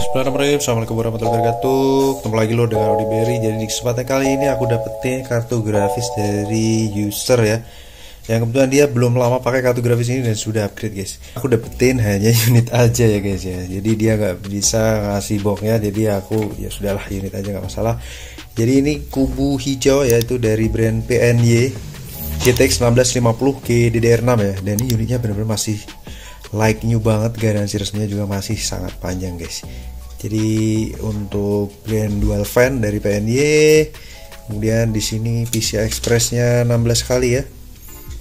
Bismillahirrahmanirrahim. Assalamualaikum warahmatullahi wabarakatuh. Ketemu lagi lo dengan Audiberry. Jadi di kesempatan kali ini aku dapetin kartu grafis dari user ya, yang kebetulan dia belum lama pakai kartu grafis ini dan sudah upgrade guys. Aku dapetin hanya unit aja ya guys ya. Jadi dia nggak bisa ngasih boxnya, jadi aku ya sudahlah unit aja nggak masalah. Jadi ini kubu hijau yaitu dari brand PNY GTX 1950 GDDR6 ya. Dan ini unitnya benar-benar masih like new banget, garansi resminya juga masih sangat panjang guys. Jadi untuk brand dual fan dari PNY, kemudian di sini PCI Express-nya 16 kali ya,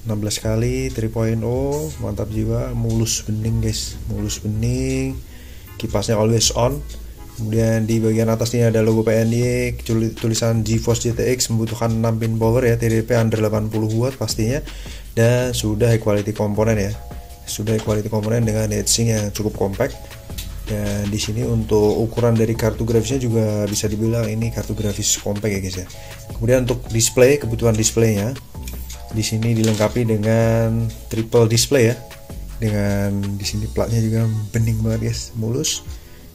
16 kali 3.0, mantap jiwa, mulus bening guys, mulus bening, kipasnya always on. Kemudian di bagian atas ini ada logo PNY, tulisan GeForce GTX, membutuhkan 6 pin power ya, TDP under 80 watt pastinya, dan sudah high quality komponen ya. Sudah quality komponen dengan heatsink yang cukup compact. Dan di sini untuk ukuran dari kartu grafisnya juga bisa dibilang ini kartu grafis compact ya guys ya. Kemudian untuk display, kebutuhan displaynya di sini dilengkapi dengan triple display ya. Dengan di sini platnya juga bening banget guys, mulus.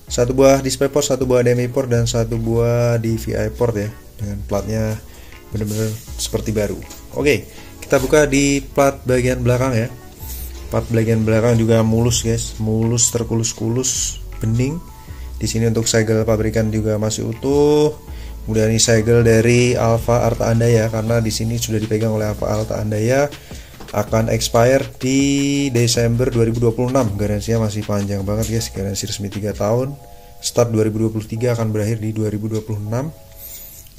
Satu buah DisplayPort, satu buah HDMI port, dan satu buah DVI port ya. Dengan platnya benar-benar seperti baru. Oke, kita buka di plat bagian belakang ya. Part bagian belakang juga mulus guys, mulus terkulus-kulus, bening. Di sini untuk segel pabrikan juga masih utuh. Kemudian ini segel dari Alfa Arta Andaya, karena di sini sudah dipegang oleh Alfa Arta Andaya, akan expire di Desember 2026. Garansinya masih panjang banget guys, garansi resmi 3 tahun. Start 2023 akan berakhir di 2026.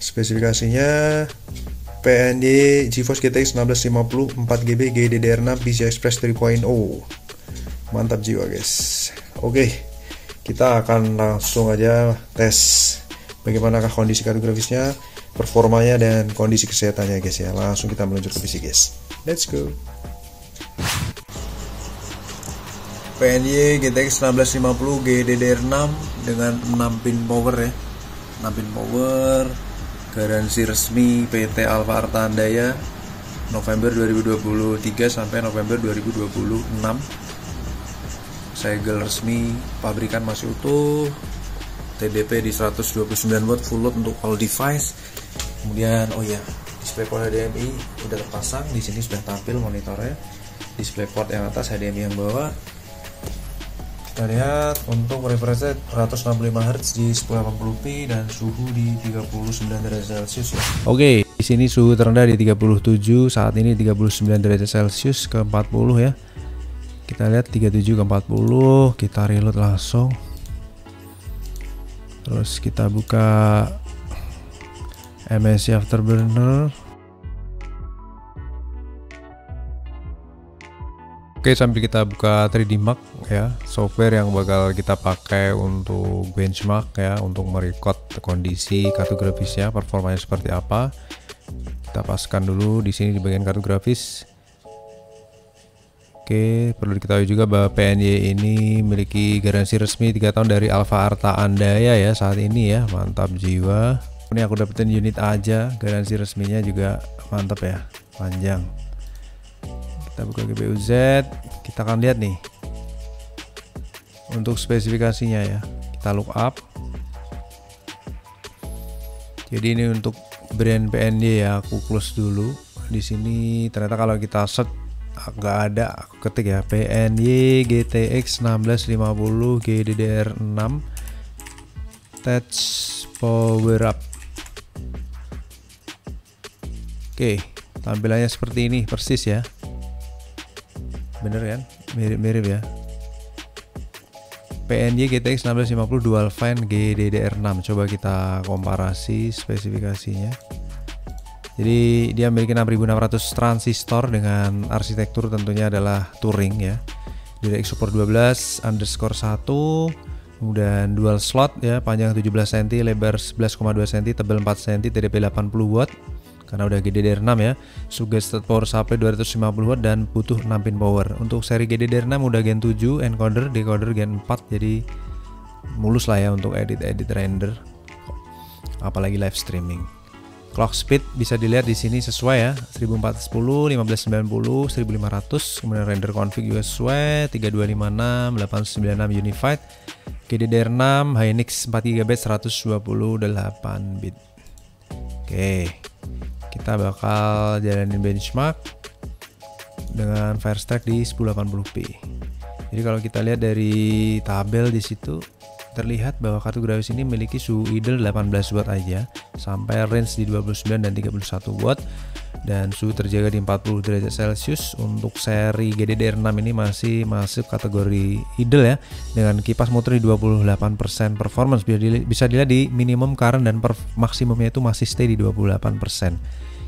Spesifikasinya PNY GeForce GTX 1650 4GB GDDR6 PCI Express 3.0. Mantap jiwa guys. Oke, kita akan langsung aja tes bagaimanakah kondisi kartu grafisnya, performanya, dan kondisi kesehatannya guys ya. Langsung kita meluncur ke PC guys. Let's go. PNY GTX 1650 GDDR6 dengan 6 pin power ya. 6 pin power, garansi resmi PT Alfa Arta Andaya November 2023 sampai November 2026. Segel resmi pabrikan masih utuh, TDP di 129 watt full load untuk all device. Kemudian DisplayPort HDMI udah terpasang, di sini sudah tampil monitornya. DisplayPort yang atas, HDMI yang bawah. Kita lihat untuk refresh rate 165 Hz di 1080p dan suhu di 39 derajat Celcius ya. Oke, di sini suhu terendah di 37, saat ini 39 derajat Celcius ke 40 ya. Kita lihat 37 ke 40, kita reload langsung. Terus kita buka MSI Afterburner. Oke, sambil kita buka 3D Mark ya, software yang bakal kita pakai untuk benchmark ya, untuk merecord kondisi kartu grafisnya, performanya seperti apa. Kita paskan dulu di sini di bagian kartu grafis. Oke, perlu diketahui juga bahwa PNY ini memiliki garansi resmi 3 tahun dari Alfa Arta Andaya ya saat ini ya, mantap jiwa. Ini aku dapetin unit aja, garansi resminya juga mantap ya, panjang. Kita buka GPU Z, kita akan lihat nih untuk spesifikasinya ya. Kita look up. Jadi ini untuk brand PNY ya, aku close dulu. Di sini ternyata kalau kita search nggak ada, aku ketik ya PNY GTX 1650 GDDR6 touch power up. Oke, tampilannya seperti ini persis ya. Bener kan? Mirip-mirip ya. PNY GTX 1650 Dual Fan GDDR6. Coba kita komparasi spesifikasinya. Jadi dia memiliki 6600 transistor dengan arsitektur tentunya adalah Turing ya. DirectX support 12_1, kemudian dual slot ya, panjang 17 cm, lebar 11,2 cm, tebal 4 cm, TDP 80 watt. Karena udah GDDR6 ya, suggested power supply 250 watt dan butuh 6 pin power. Untuk seri GDDR6 udah gen 7, encoder, decoder gen 4, jadi mulus lah ya untuk edit render, apalagi live streaming. Clock speed bisa dilihat di sini sesuai ya, 1410, 1590, 1500. Kemudian render config juga sesuai, 3256, 896 unified. GDDR6 Hynix 4GB 128 bit. Oke, kita bakal jalanin benchmark dengan Firestack di 1080p. Jadi kalau kita lihat dari tabel di situ terlihat bahwa kartu grafis ini memiliki suhu idle 18 watt aja sampai range di 29 dan 31 watt dan suhu terjaga di 40 derajat Celcius. Untuk seri GDDR6 ini masih masuk kategori idle ya, dengan kipas muter di 28% performance. Bisa dilihat di minimum current dan maksimumnya itu masih stay di 28%.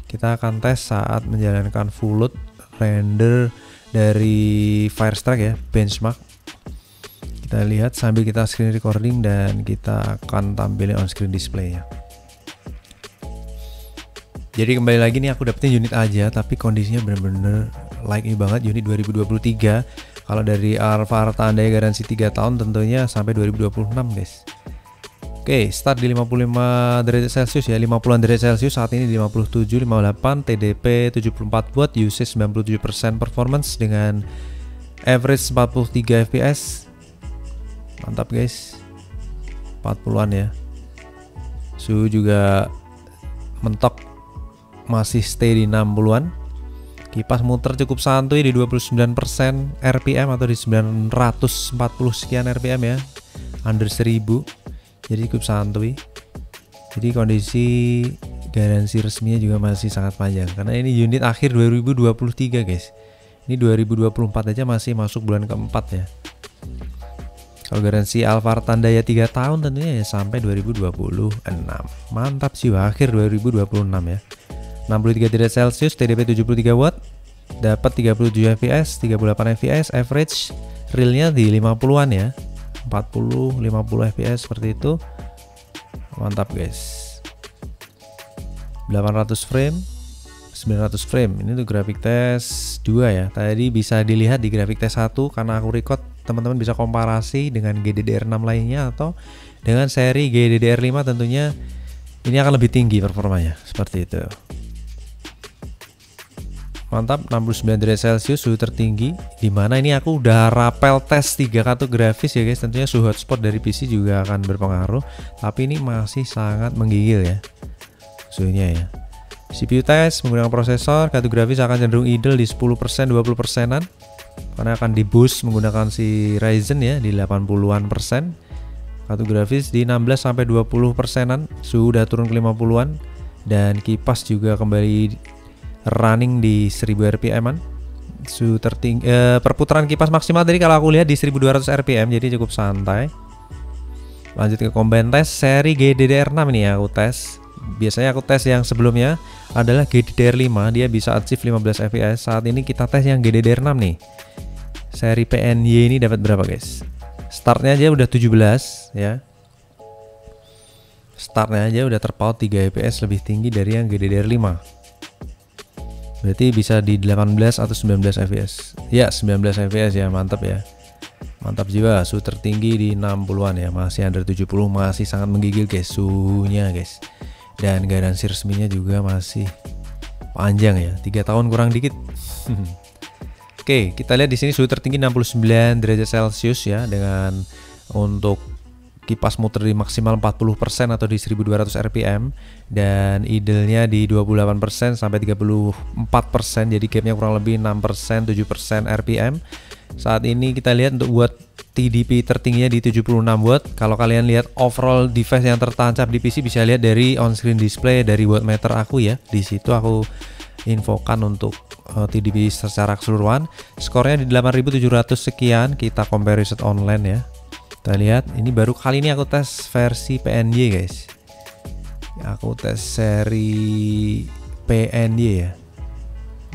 Kita akan tes saat menjalankan full load render dari Firestack ya, benchmark. Kita lihat sambil kita screen recording dan kita akan tampilin on screen display-nya. Jadi kembali lagi nih, aku dapetin unit aja tapi kondisinya bener-bener like banget, unit 2023. Kalau dari Alvarta Andaya garansi 3 tahun tentunya sampai 2026 guys. Oke, start di 55 derajat Celcius ya, 50-an derajat Celcius, saat ini di 57, 58, TDP 74 watt, usage 97% performance dengan average 43 fps. Mantap guys, 40-an ya. Suhu juga mentok, masih stay di 60-an. Kipas muter cukup santuy di 29% RPM atau di 940 sekian RPM ya, under 1000. Jadi cukup santuy. Jadi kondisi garansi resminya juga masih sangat panjang karena ini unit akhir 2023 guys. Ini 2024 aja masih masuk bulan keempat ya. Kalau garansi Alvarta Andaya 3 tahun tentunya ya sampai 2026. Mantap sih, akhir 2026 ya. 63 derajat Celcius, TDP 73 watt, dapat 37 fps, 38 fps, average realnya di 50-an ya, 40, 50 fps seperti itu. Mantap guys. 800 frame, 900 frame. Ini tuh grafik tes 2 ya. Tadi bisa dilihat di grafik tes 1 karena aku record, teman-teman bisa komparasi dengan GDDR6 lainnya atau dengan seri GDDR5, tentunya ini akan lebih tinggi performanya seperti itu. Mantap, 69 derajat Celcius suhu tertinggi, dimana ini aku udah rapel tes 3 kartu grafis ya guys. Tentunya suhu hotspot dari PC juga akan berpengaruh, tapi ini masih sangat menggigil ya suhunya ya. CPU test menggunakan prosesor, kartu grafis akan cenderung idle di 10%, 20%-an karena akan di boost menggunakan si Ryzen ya di 80-an persen. Kartu grafis di 16-20%-an, suhu udah turun ke 50-an, dan kipas juga kembali running di 1000 rpm-an. Suhu tertinggi, perputaran kipas maksimal tadi kalau aku lihat di 1200 rpm, jadi cukup santai. Lanjut ke combine test seri GDDR6 ini ya aku tes. Biasanya aku tes yang sebelumnya adalah GDDR5, dia bisa achieve 15 fps. Saat ini kita tes yang GDDR6 nih. Seri PNY ini dapat berapa guys? Startnya aja udah 17 ya. Startnya aja udah terpaut 3 fps lebih tinggi dari yang GDDR5. Berarti bisa di 18 atau 19 fps. Ya, 19 fps ya, mantap ya. Mantap juga, suhu tertinggi di 60-an ya, masih under 70, masih sangat menggigil guys suhunya guys. Dan garansi resminya juga masih panjang ya, 3 tahun kurang dikit. Oke, kita lihat di sini suhu tertinggi 69 derajat Celcius ya, dengan untuk kipas muter di maksimal 40% atau di 1200 rpm, dan idle-nya di 28% sampai 34%, jadi gapnya kurang lebih 6%, 7% rpm. Saat ini kita lihat untuk buat TDP tertingginya di 76 watt. Kalau kalian lihat overall device yang tertancap di PC, bisa lihat dari on screen display dari wattmeter aku ya. Di situ aku infokan untuk TDP secara keseluruhan. Skornya di 8700 sekian. Kita compare riset online ya. Kita lihat, ini baru kali ini aku tes versi PNY guys. Aku tes seri PNY ya.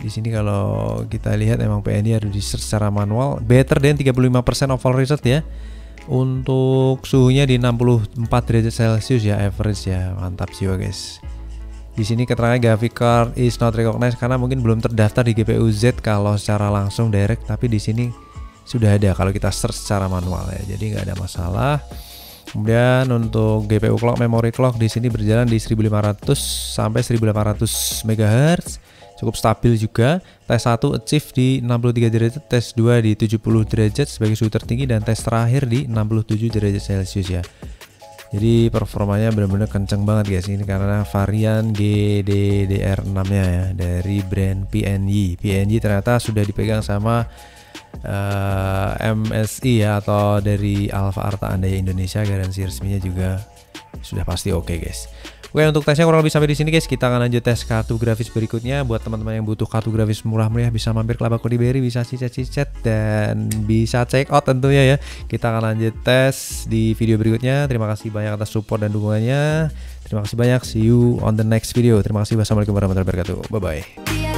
Di sini kalau kita lihat emang PNY harus di search secara manual. Better than 35% overall result ya. Untuk suhunya di 64 derajat Celcius ya, average ya. Mantap jiwa guys. Di sini keterangan graphic card is not recognized karena mungkin belum terdaftar di GPU Z kalau secara langsung direct, tapi di sini sudah ada kalau kita search secara manual ya. Jadi nggak ada masalah. Kemudian untuk GPU clock, memory clock di sini berjalan di 1500 sampai 1800 MHz. cukup stabil juga. Tes 1 achieve di 63 derajat, tes 2 di 70 derajat sebagai suhu tertinggi, dan tes terakhir di 67 derajat Celcius ya. Jadi performanya benar-benar kenceng banget guys ini, karena varian GDDR6 nya ya dari brand PNG. PNG ternyata sudah dipegang sama MSI ya, atau dari Alfa Arta Andaya Indonesia. Garansi resminya juga sudah pasti oke guys. Oke, untuk tesnya kurang lebih sampai di sini guys. Kita akan lanjut tes kartu grafis berikutnya. Buat teman-teman yang butuh kartu grafis murah meriah bisa mampir ke Laba Codyberi, bisa cicet-cicet dan bisa check out tentunya ya. Kita akan lanjut tes di video berikutnya. Terima kasih banyak atas support dan dukungannya. Terima kasih banyak. See you on the next video. Terima kasih. Wassalamualaikum warahmatullahi wabarakatuh. Bye bye.